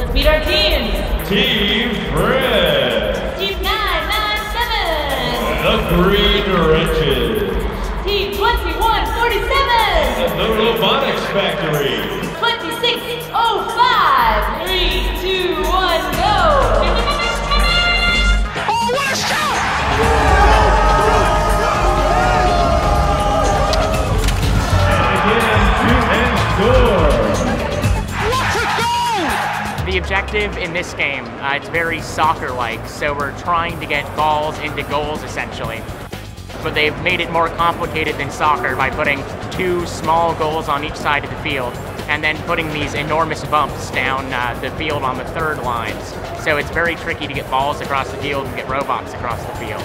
Let's meet our teams. Team Red. Team 997. The Green Wrenches. Team 2147. The Robotics Factory. 2605. 3, 2, 1, go. Oh, what a shot! The objective in this game, it's very soccer-like, so we're trying to get balls into goals essentially. But they've made it more complicated than soccer by putting 2 small goals on each side of the field and then putting these enormous bumps down the field on the third lines. So it's very tricky to get balls across the field and get robots across the field.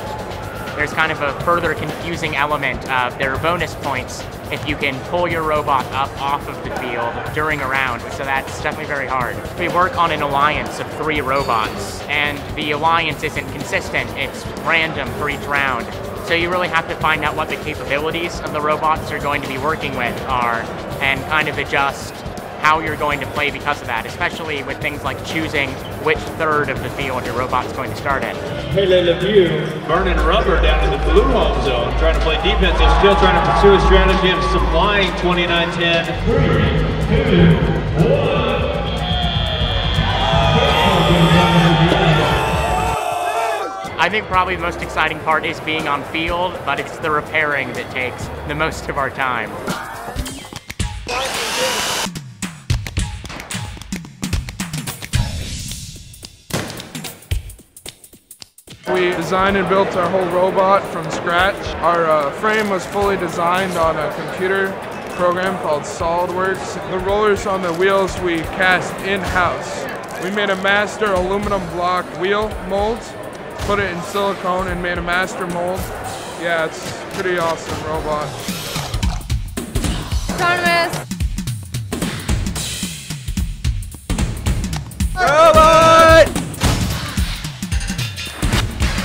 There's kind of a further confusing element of there are bonus points if you can pull your robot up off of the field during a round, so that's definitely very hard. We work on an alliance of 3 robots, and the alliance isn't consistent, it's random for each round. So you really have to find out what the capabilities of the robots you're going to be working with are, and kind of adjust how you're going to play because of that, especially with things like choosing which third of the field your robot's going to start in. Pele Lemieux burning rubber down in the blue home zone, trying to play defense. They're still trying to pursue a strategy of supplying 29-10. 3, 2, 1. I think probably the most exciting part is being on field, but it's the repairing that takes the most of our time. We designed and built our whole robot from scratch. Our frame was fully designed on a computer program called SolidWorks. The rollers on the wheels we cast in-house. We made a master aluminum block wheel mold, put it in silicone and made a master mold. Yeah, it's a pretty awesome robot. Autonomous. Robot!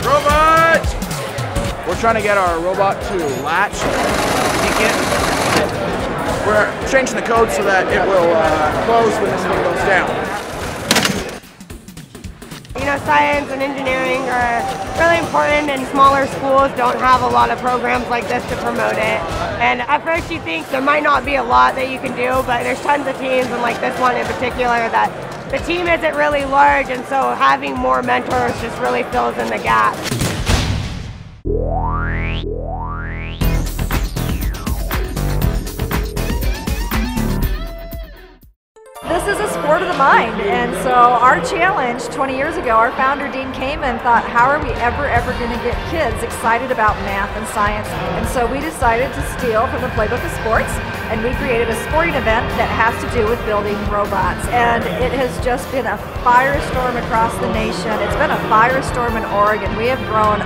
Robot! We're trying to get our robot to latch, kick it. We're changing the code so that it will close when this thing goes down. You know, science and engineering are really important, and smaller schools don't have a lot of programs like this to promote it. And at first you think there might not be a lot that you can do, but there's tons of teams, and like this one in particular, that the team isn't really large, and so having more mentors just really fills in the gap. This is a sport of the mind, and so our challenge 20 years ago, our founder Dean came and thought, how are we ever going to get kids excited about math and science? And so we decided to steal from the playbook of sports, and we created a sporting event that has to do with building robots. And it has just been a firestorm across the nation. It's been a firestorm in Oregon. We have grown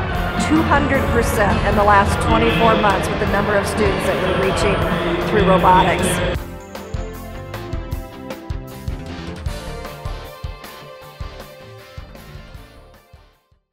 200% in the last 24 months with the number of students that we're reaching through robotics.